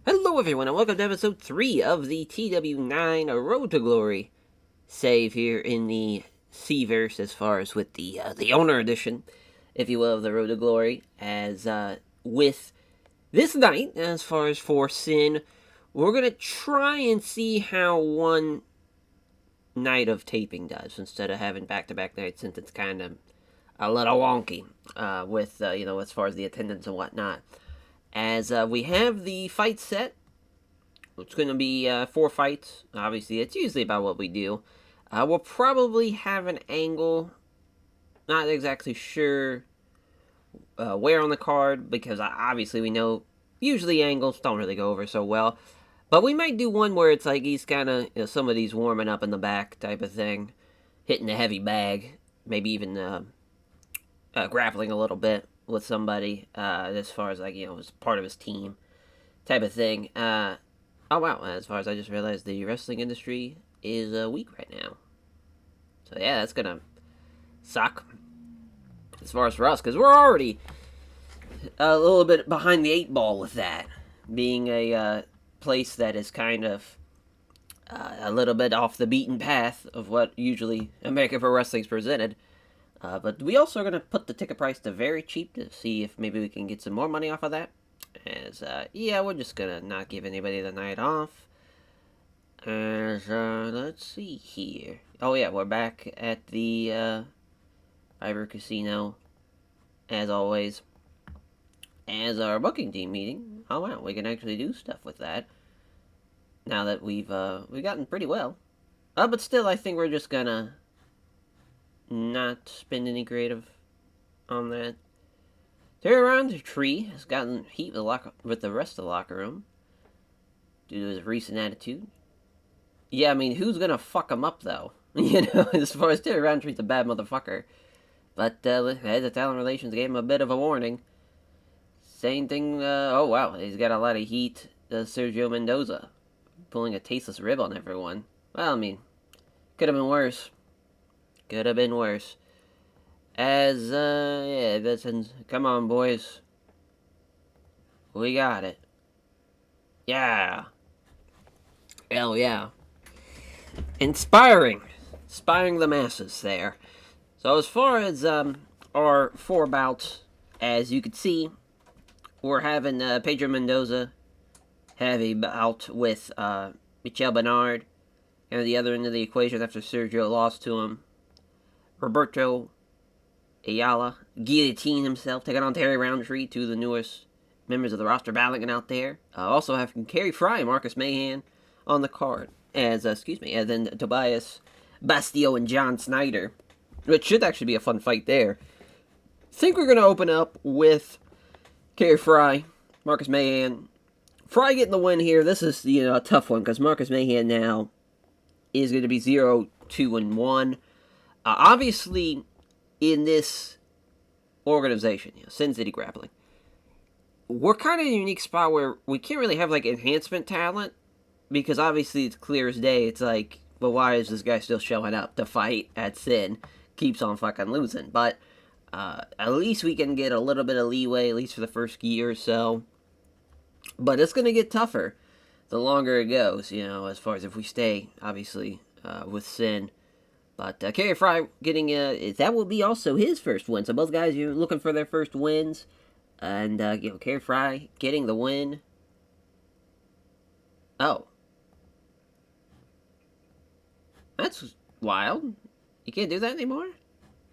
Hello everyone and welcome to episode 3 of the TEW9 Road to Glory save here in the C-verse as far as with the owner edition, if you will, of the Road to Glory. As with this night, as far as for Sin, we're going to try and see how one night of taping does instead of having back-to-back nights, since it's kind of a little wonky with, as far as the attendance and whatnot. As we have the fight set, it's going to be 4 fights. Obviously, it's usually about what we do. We'll probably have an angle. Not exactly sure where on the card, because obviously we know usually angles don't really go over so well. But we might do one where it's like he's kind of, somebody's warming up in the back type of thing. Hitting a heavy bag. Maybe even grappling a little bit with somebody as far as, like, as part of his team type of thing. Oh wow, as far as I just realized, the wrestling industry is weak right now. So yeah, that's gonna suck as far as for us, because we're already a little bit behind the 8 ball with that, being a place that is kind of a little bit off the beaten path of what usually American Pro Wrestling is presented. But we also are going to put the ticket price to very cheap to see if maybe we can get some more money off of that. As, we're just going to not give anybody the night off. As, let's see here. Oh, yeah, we're back at the Ivor Casino, as always, as our booking team meeting. Oh, wow, we can actually do stuff with that. Now that we've gotten pretty well. But still, I think we're just going to not spend any creative on that. Around Tree has gotten heat with the rest of the locker room due to his recent attitude. Yeah, I mean, who's gonna fuck him up, though? As far as Terry Roundtree's a bad motherfucker. But the talent relations gave him a bit of a warning. Same thing, oh wow, he's got a lot of heat. Sergio Mendoza pulling a tasteless rib on everyone. Well, I mean, could have been worse. Could have been worse. As, come on, boys. We got it. Yeah. Hell yeah. Inspiring the masses there. So as far as, our 4 bouts, as you can see, we're having, Pedro Mendoza have a bout with, Michel Bernard, and the other end of the equation after Sergio lost to him. Roberto Ayala, Guillotine himself, taking on Terry Roundtree, 2 of the newest members of the roster battling out there. Also having KFry and Marcus Mayan on the card. And then Tobias Bastio and John Snyder, which should actually be a fun fight there. I think we're going to open up with KFry, Marcus Mayan. Fry getting the win here. This is, a tough one, because Marcus Mayan now is going to be 0-2-1. Obviously, in this organization, Sin City Grappling, we're kind of in a unique spot where we can't really have, like, enhancement talent, because obviously it's clear as day. It's like, well, why is this guy still showing up to fight at Sin? Keeps on fucking losing. But at least we can get a little bit of leeway, at least for the first year or so. But it's going to get tougher the longer it goes, as far as if we stay, obviously, with Sin. But KFry getting, that will be also his first win. So both guys are looking for their first wins. And, KFry getting the win. Oh. That's wild. You can't do that anymore?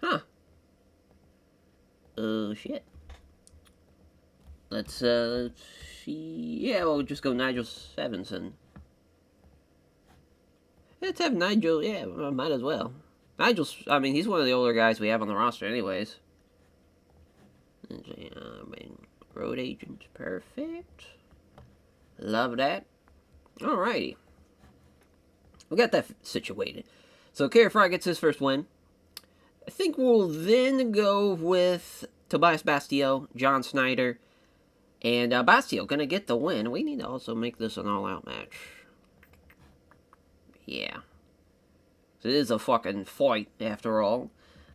Huh. Oh, shit. Let's see. Yeah, we'll just go Nigel Stevenson. Let's have Nigel, yeah, might as well. Nigel's, I mean, he's one of the older guys we have on the roster anyways. Road agent, perfect. Love that. Alrighty. We got that situated. So KFry gets his first win. I think we'll then go with Tobias Bastio, John Snyder, and Bastio gonna get the win. We need to also make this an all-out match. Yeah. So it is a fucking fight, after all.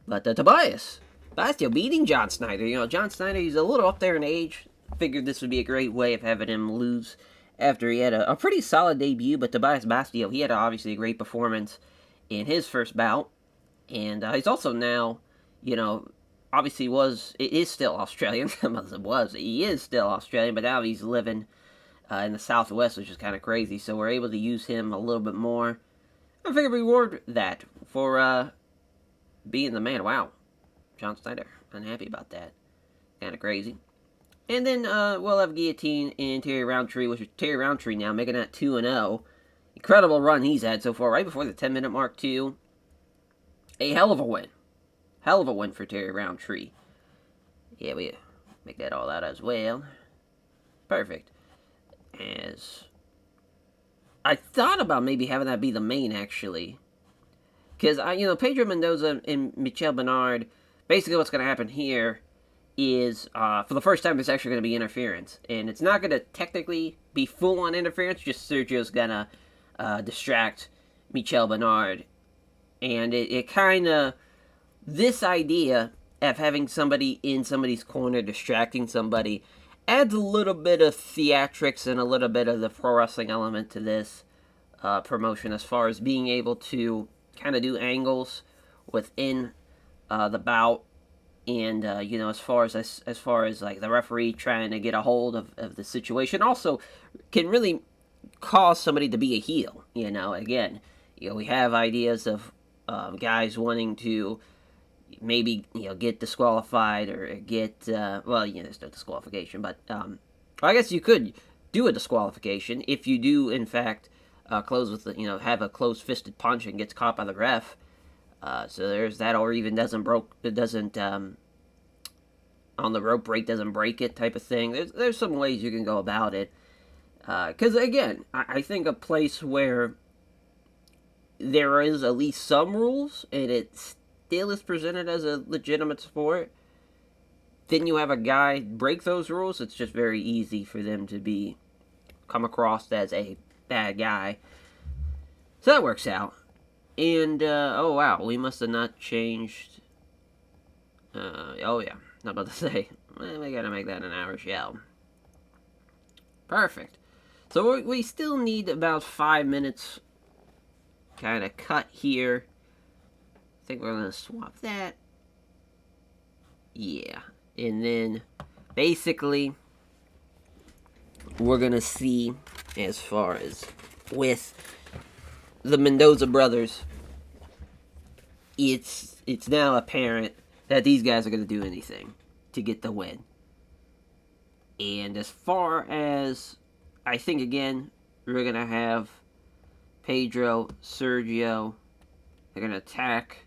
But Tobias Bastio beating John Snyder. John Snyder, he's a little up there in age. Figured this would be a great way of having him lose after he had a pretty solid debut. But Tobias Bastio, he had obviously a great performance in his first bout. And he's also now, you know, obviously it is still Australian. He is still Australian, but now he's living in the Southwest, which is kind of crazy. So we're able to use him a little bit more. I figure reward that for being the man. Wow, John Snyder, unhappy about that. Kind of crazy. And then we'll have Guillotine and Terry Roundtree, which is Terry Roundtree now making that 2-0. Incredible run he's had so far, right before the 10-minute mark too. A hell of a win. Hell of a win for Terry Roundtree. Yeah, we make that all out as well. Perfect. As I thought about maybe having that be the main, actually. Because, Pedro Mendoza and Michel Bernard, basically what's going to happen here is, for the first time, it's actually going to be interference. And it's not going to technically be full-on interference, just Sergio's going to distract Michel Bernard. And it kind of, this idea of having somebody in somebody's corner distracting somebody adds a little bit of theatrics and a little bit of the pro wrestling element to this promotion, as far as being able to kind of do angles within the bout, and as far as like the referee trying to get a hold of the situation, also can really cause somebody to be a heel. Again, we have ideas of guys wanting to maybe get disqualified or get there's no disqualification, but I guess you could do a disqualification if you do in fact close with have a close-fisted punch and gets caught by the ref. So there's that, or even doesn't on the rope break, doesn't break it type of thing. There's some ways you can go about it, because again, I think a place where there is at least some rules and it still is presented as a legitimate sport, then you have a guy break those rules, it's just very easy for them to come across as a bad guy. So that works out. And oh wow, we must have not changed. Oh yeah, not about to say. We gotta make that an hour show. Perfect. So we still need about 5 minutes kind of cut here. I think we're going to swap that. Yeah. And then, basically, we're going to see, as far as with the Mendoza brothers, it's now apparent that these guys are going to do anything to get the win. And as far as, I think, again, we're going to have Pedro, Sergio, they're going to attack.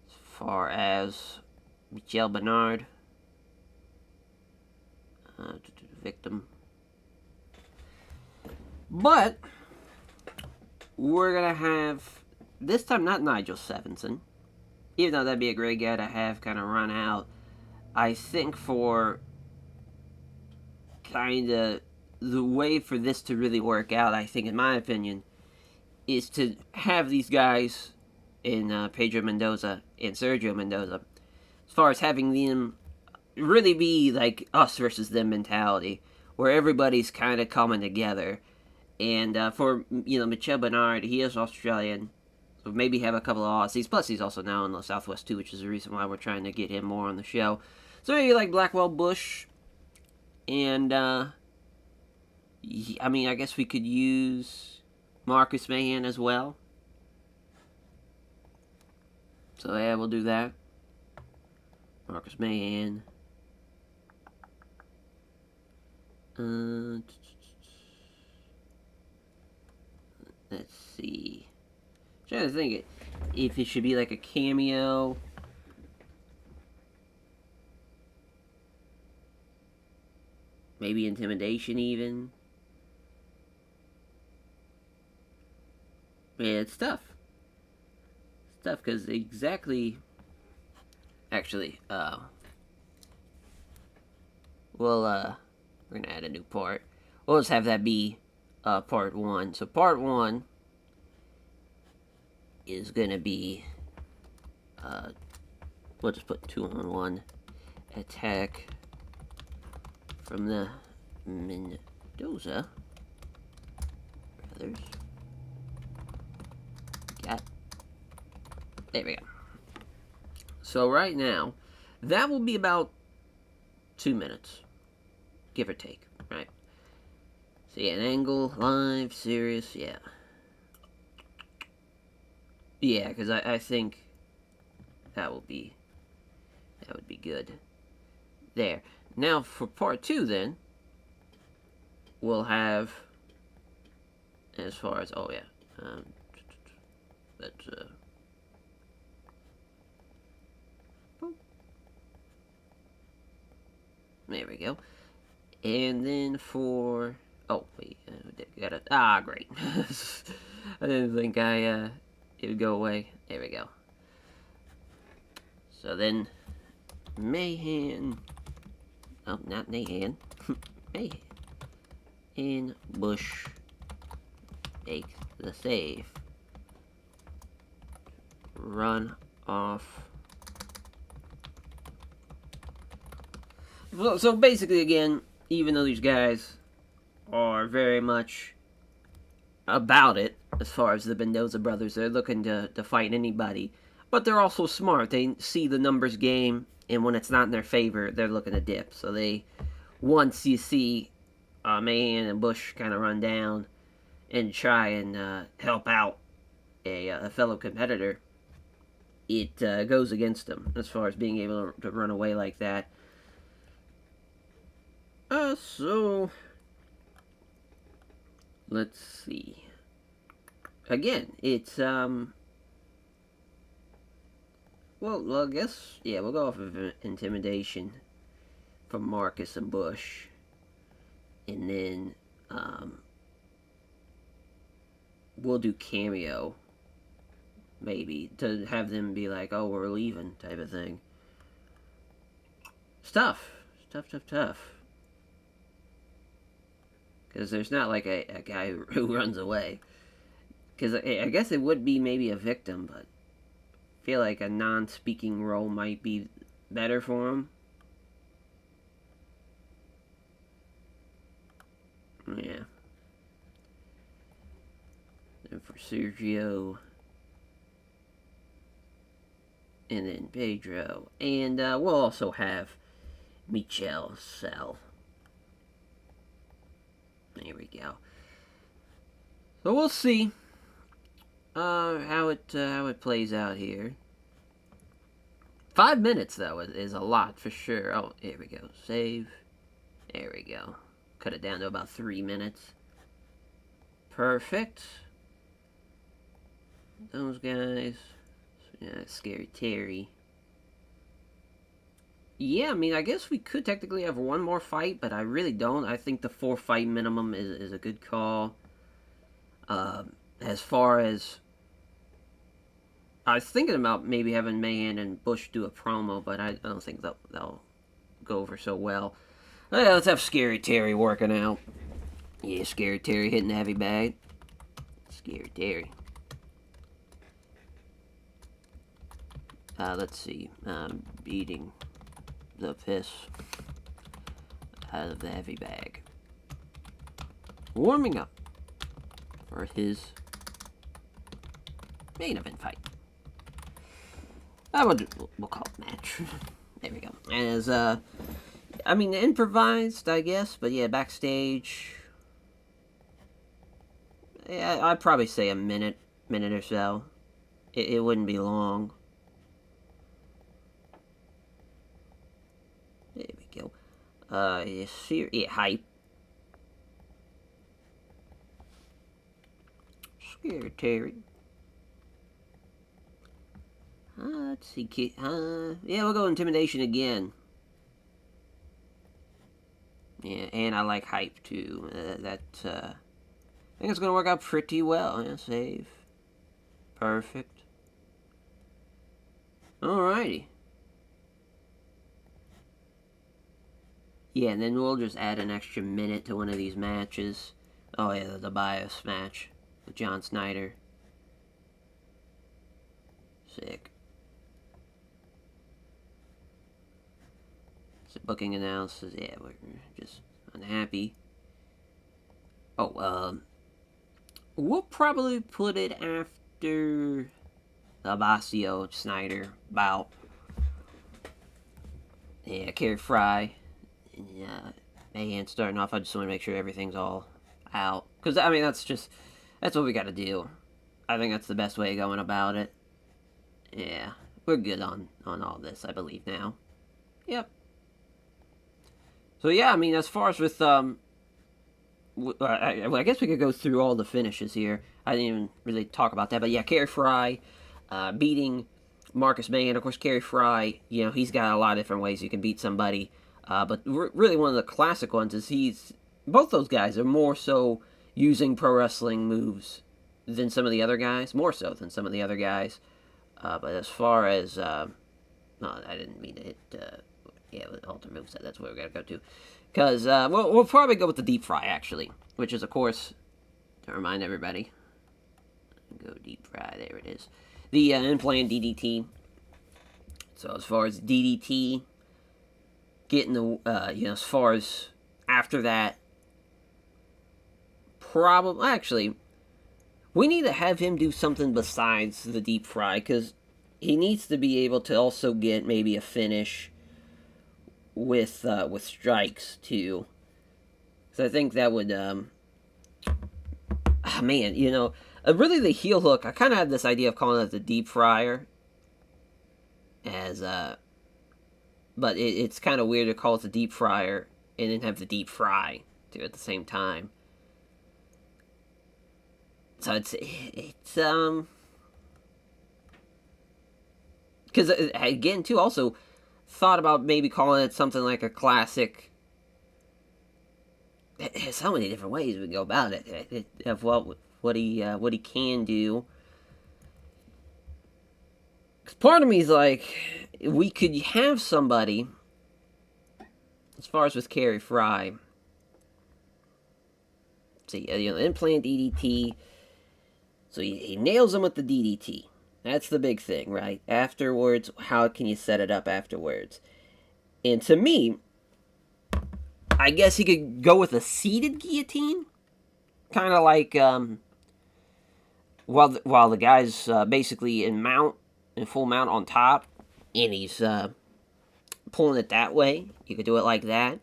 As far as Michel Bernard, victim. But we're going to have, this time, not Nigel Stevenson, even though that'd be a great guy to have kind of run out. I think for kind of the way for this to really work out, I think, in my opinion, is to have these guys in Pedro Mendoza and Sergio Mendoza, as far as having them really be like us versus them mentality, where everybody's kind of coming together. And for Michel Bernard, he is Australian, so maybe have a couple of Aussies. Plus, he's also now in the Southwest too, which is the reason why we're trying to get him more on the show. So maybe like Blackwell Bush, and I guess we could use Marcus Mayan as well. So yeah, we'll do that. Marcus Mayan. Let's see. I'm trying to think if it should be like a cameo. Maybe intimidation even. Yeah, it's tough. It's tough because exactly. Actually, we're gonna add a new part. We'll just have that be part 1. So part 1 is gonna be we'll just put 2-on-1 attack from the Mendoza Brothers. Got. There we go. So right now, that will be about 2 minutes, give or take, right? So yeah, an angle, live, serious, yeah. Yeah, because I think that would be good. There. Now for part 2 then, we'll have, as far as, oh yeah, let's, there we go. And then for, oh wait, got it, great. I didn't think it would go away. There we go. So then, Mayan, oh, not Mayan, Mayan, and Bush make the save. Run off. So basically, again, even though these guys are very much about it, as far as the Mendoza brothers, they're looking to fight anybody. But they're also smart. They see the numbers game, and when it's not in their favor, they're looking to dip. So they, once you see Mayan and Bush kind of run down and try and help out a fellow competitor, it goes against them as far as being able to run away like that. So let's see. Again, it's well, I guess, yeah, we'll go off of intimidation from Marcus and Bush, and then we'll do cameo, maybe, to have them be like, oh, we're leaving, type of thing. It's tough. Because there's not like a guy who runs away. Because I guess it would be maybe a victim, but I feel like a non-speaking role might be better for him. Yeah. And for Sergio. And then Pedro. And we'll also have Michel Sell. There we go. So we'll see how it plays out here. 5 minutes though is a lot for sure. Oh, here we go. Save. There we go. Cut it down to about 3 minutes. Perfect. Those guys. Yeah, Scary Terry. Yeah, I mean, I guess we could technically have one more fight, but I really don't. I think the 4 fight minimum is a good call. As far as, I was thinking about maybe having Mayan and Bush do a promo, but I don't think they'll go over so well. Let's have Scary Terry working out. Yeah, Scary Terry hitting the heavy bag. Scary Terry. Let's see. Beating the piss out of the heavy bag. Warming up for his main event fight. We'll call it match. There we go. As, I mean, improvised, I guess, but yeah, backstage. Yeah, I'd probably say a minute or so. It wouldn't be long. There we go. Yeah, hype. Scary Terry. Let's see. Yeah, we'll go intimidation again. Yeah, and I like hype too. I think it's gonna work out pretty well. Yeah, save. Perfect. Alrighty. Yeah, and then we'll just add an extra minute to one of these matches. Oh yeah, the bias match with John Snyder. Sick. So booking analysis, yeah, we're just unhappy. Oh, We'll probably put it after the Basio Snyder bout. Yeah, KFry. Yeah, Mayan starting off. I just want to make sure everything's all out. Because, I mean, that's what we got to do. I think that's the best way of going about it. Yeah, we're good on all this, I believe, now. Yep. So, yeah, I mean, as far as with, I guess we could go through all the finishes here. I didn't even really talk about that. But, yeah, KFry beating Marcus Mayan. Of course, KFry, he's got a lot of different ways you can beat somebody. But really, one of the classic ones is both those guys are more so using pro wrestling moves than some of the other guys, more so than some of the other guys. But as far as, no, I didn't mean to hit, yeah, with alter moveset, that's where we gotta go to. Because, we'll probably go with the deep fry, actually, which is, of course, to remind everybody, go deep fry, there it is. The implant DDT. So as far as DDT, getting the, as far as after that, probably, actually, we need to have him do something besides the deep fry, because he needs to be able to also get maybe a finish with strikes, too. So I think that would, man, really the heel hook, I kind of had this idea of calling it the deep fryer, as, but it's kind of weird to call it the deep fryer and then have the deep fry too at the same time. So it's because again too, also thought about maybe calling it something like a classic. There's so many different ways we can go about it of what he can do. Cause part of me is like, we could have somebody, as far as with KFry. See, implant DDT. So he nails him with the DDT. That's the big thing, right? Afterwards, how can you set it up afterwards? And to me, I guess he could go with a seated guillotine, kind of like while the guy's basically in full mount on top, and he's pulling it that way. You could do it like that.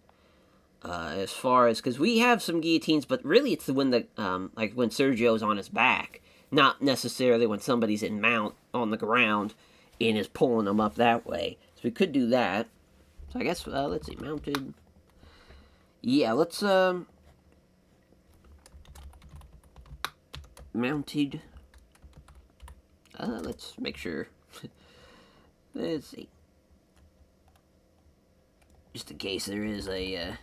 As far as, because we have some guillotines, but really it's when like when Sergio's on his back, not necessarily when somebody's in mount on the ground and is pulling them up that way. So we could do that. So I guess let's see, mounted. Yeah, let's mounted. Let's make sure. Let's see. Just in case there is a yeah,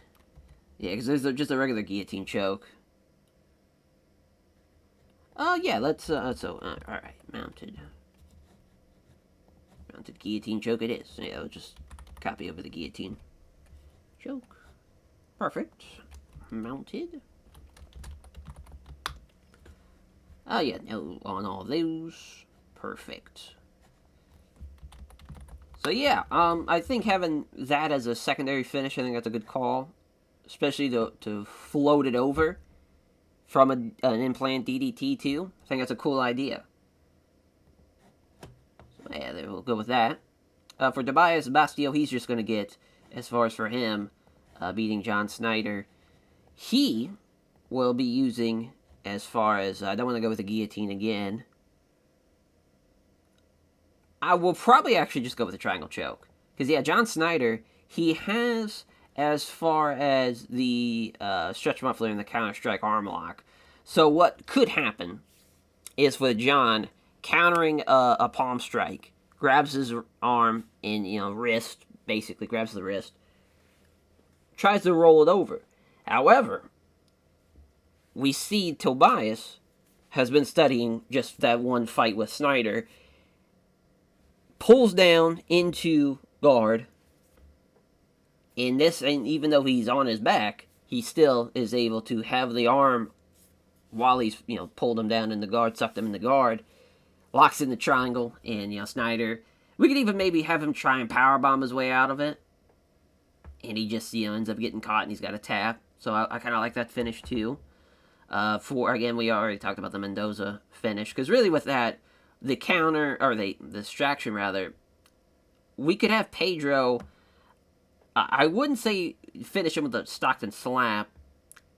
because there's just a regular guillotine choke. Yeah, let's all right, mounted guillotine choke it is. Yeah, we'll just copy over the guillotine choke. Perfect. Mounted. Oh yeah, no on all those. Perfect. So yeah, I think having that as a secondary finish, I think that's a good call, especially to float it over from an implant DDT too. I think that's a cool idea. So yeah, we'll go with that. For Tobias Bastio, he's just going to get, as far as for him, beating John Snyder, he will be using, as far as, I don't want to go with the guillotine again, I will probably actually just go with the triangle choke. Because, yeah, John Snyder, he has, as far as the stretch muffler and the counter-strike arm lock. So what could happen is with John countering a palm strike, grabs his arm and, wrist, basically grabs the wrist, tries to roll it over. However, we see Tobias has been studying just that one fight with Snyder, pulls down into guard, and even though he's on his back, he still is able to have the arm while he's, pulled him down in the guard, sucked him in the guard, locks in the triangle, and, Snyder, we could even maybe have him try and powerbomb his way out of it, and he just, ends up getting caught and he's got a tap. So I kind of like that finish too. Again, we already talked about the Mendoza finish, because really with that, the counter, or the distraction rather, we could have Pedro, I wouldn't say finish him with a Stockton slap,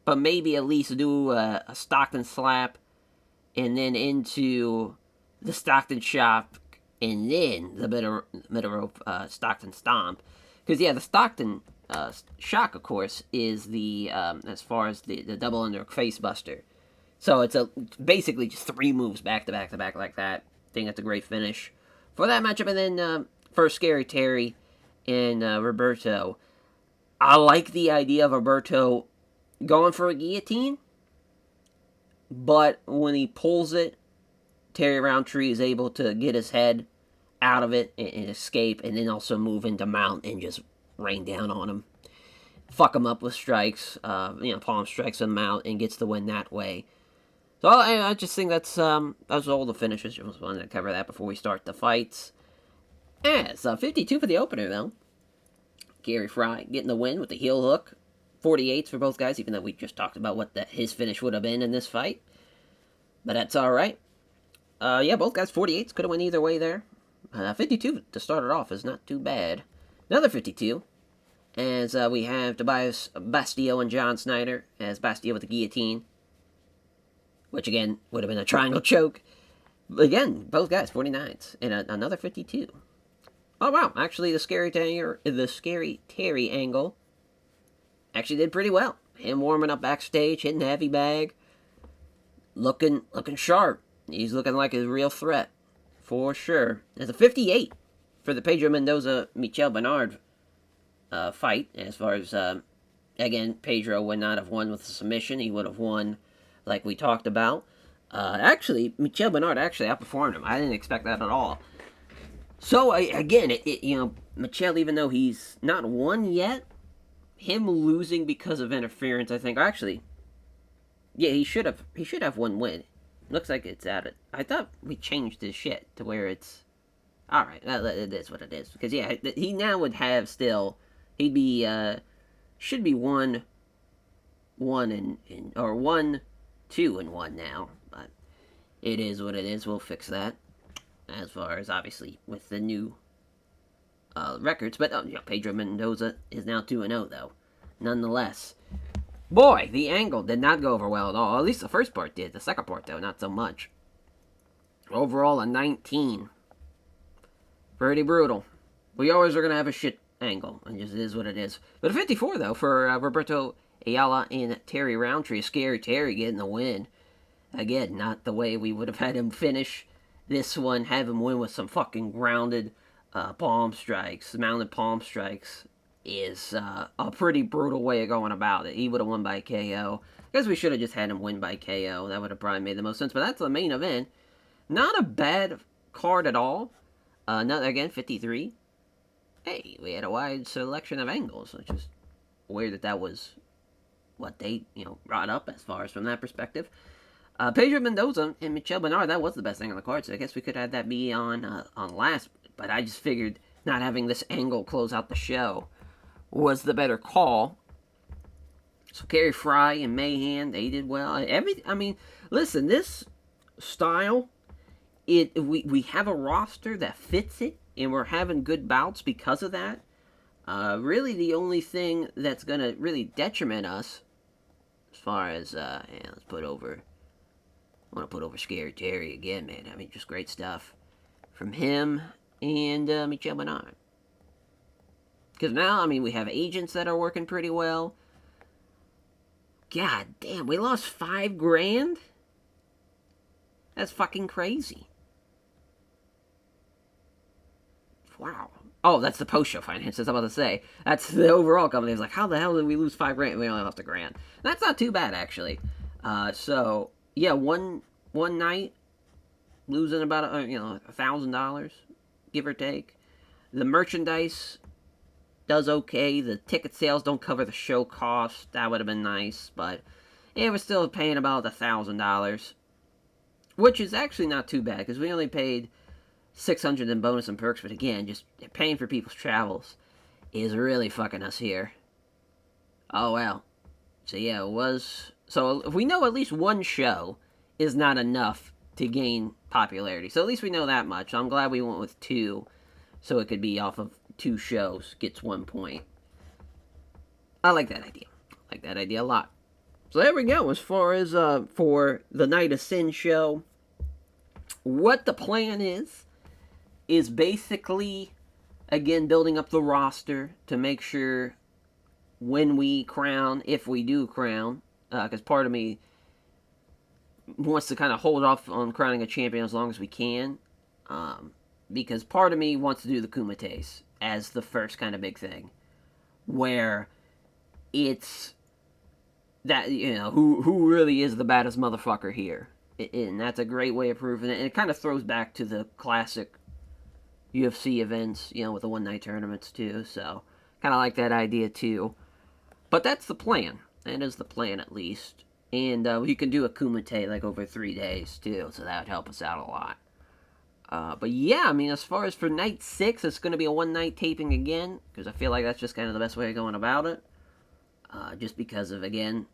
but maybe at least do a Stockton slap, and then into the Stockton chop, and then the middle rope Stockton stomp. Because, yeah, the Stockton shock, of course, is the, as far as the double under face buster. So it's basically just 3 moves back to back to back like that. I think that's a great finish for that matchup. And then for Scary Terry and Roberto, I like the idea of Roberto going for a guillotine, but when he pulls it, Terry Roundtree is able to get his head out of it and escape, and then also move into mount and just rain down on him. Fuck him up with strikes, palm strikes and mount, and gets the win that way. So I just think that's all the finishes. Just wanted to cover that before we start the fights. It's 52 for the opener, though. KFry getting the win with the heel hook. 48s for both guys, even though we just talked about what his finish would have been in this fight. But that's alright. Both guys 48s. Could have went either way there. 52 to start it off is not too bad. Another 52. As we have Tobias Bastio and John Snyder. As Bastio with the guillotine. Which, again, would have been a triangle choke. But again, both guys 49s. And another 52. Oh, wow. Actually, the Scary Terry angle actually did pretty well. Him warming up backstage, hitting the heavy bag. Looking sharp. He's looking like a real threat. For sure. There's a 58 for the Pedro Mendoza-Michel Bernard fight. As far as, again, Pedro would not have won with a submission. He would have won like we talked about. Actually, Michel Bernard actually outperformed him. I didn't expect that at all. So, again, Michel, even though he's not won yet, him losing because of interference, I think, actually, yeah, he should have one win. Looks like it's at it. I thought we changed his shit to where it's... Alright, it is what it is. Because, yeah, he now would have still... He'd be, should be 1-2 and 1 now. But it is what it is. We'll fix that. As far as, obviously, with the new records. But, Pedro Mendoza is now 2-0, though. Nonetheless. Boy, the angle did not go over well at all. At least the first part did. The second part, though, not so much. Overall, a 19. Pretty brutal. We always are going to have a shit angle. It just is what it is. But a 54, though, for Roberto Ayala and Terry Roundtree. Scary Terry getting the win. Again, not the way we would have had him finish this one. Have him win with some fucking grounded palm strikes. Mounted palm strikes is a pretty brutal way of going about it. He would have won by KO. I guess we should have just had him win by KO. That would have probably made the most sense. But that's the main event. Not a bad card at all. Again, 53. Hey, we had a wide selection of angles, which is weird that was what they, brought up as far as from that perspective. Pedro Mendoza and Michel Bernard, that was the best thing on the card, so I guess we could have that be on last. But I just figured not having this angle close out the show was the better call. So KFry and Mayan, they did well. Listen, this style, we have a roster that fits it, and we're having good bouts because of that. Really, the only thing that's going to really detriment us, as far as, let's put over, I want to put over Scary Terry again, man. I mean, just great stuff from him and Michel Bernard. Because now, we have agents that are working pretty well. God damn, we lost $5,000? That's fucking crazy. Wow. Oh, that's the post-show finances, I'm about to say. That's the overall company. It's like, how the hell did we lose $5,000? We only lost $1,000. That's not too bad, actually. One night, losing about, $1,000, give or take. The merchandise does okay. The ticket sales don't cover the show cost. That would have been nice, but we're still paying about $1,000, which is actually not too bad, because we only paid $600 in bonus and perks, but again, just paying for people's travels is really fucking us here. Oh, well. So, yeah, it was So if we know at least one show is not enough to gain popularity. So at least we know that much. I'm glad we went with 2, so it could be off of 2 shows, gets 1 point. I like that idea. I like that idea a lot. So there we go. As far as for the Night of Sin show, what the plan is basically, again, building up the roster to make sure when we crown, if we do crown, because part of me wants to kind of hold off on crowning a champion as long as we can, because part of me wants to do the Kumites as the first kind of big thing, where it's that, you know, who really is the baddest motherfucker here, and that's a great way of proving it, and it kind of throws back to the classic UFC events, you know, with the one night tournaments too, so kind of like that idea too. But that's the plan. That is the plan, at least. And you can do a Kumite like over 3 days too, so that would help us out a lot. But yeah, I mean, as far as for night 6, it's going to be a one night taping again, because I feel like that's just kind of the best way of going about it. Just because of, again,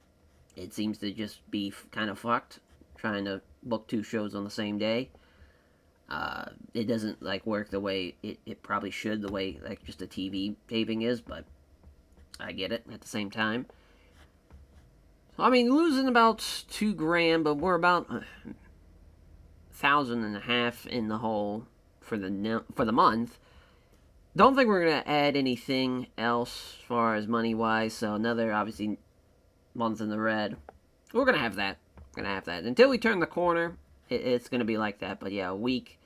it seems to just be kind of fucked trying to book 2 shows on the same day. It doesn't like work the way it probably should, the way like just a TV taping is, but I get it at the same time. So, I mean, losing about $2,000, but we're about $1,500 in the hole for the month. Don't think we're gonna add anything else as far as money wise. So another obviously month in the red. We're gonna have that. Until we turn the corner. It's gonna be like that. But yeah, a weak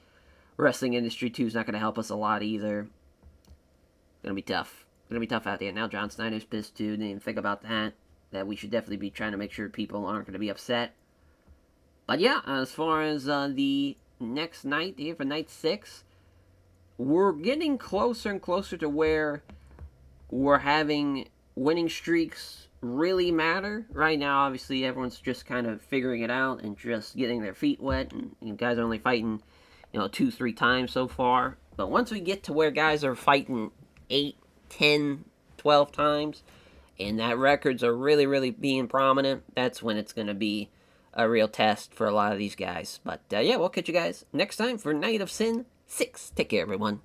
wrestling industry too is not gonna help us a lot either. Gonna be tough. Gonna be tough out there. Now John Snyder's pissed too. Didn't even think about that. That we should definitely be trying to make sure people aren't gonna be upset. But yeah, as far as the next night here for night 6, we're getting closer and closer to where we're having winning streaks really matter. Right now, obviously, everyone's just kind of figuring it out and just getting their feet wet. And you guys are only fighting, 2-3 times so far. But once we get to where guys are fighting 8, 10, 12 times, and that records are really, really being prominent, that's when it's going to be a real test for a lot of these guys. But yeah, we'll catch you guys next time for Night of Sin 6. Take care, everyone.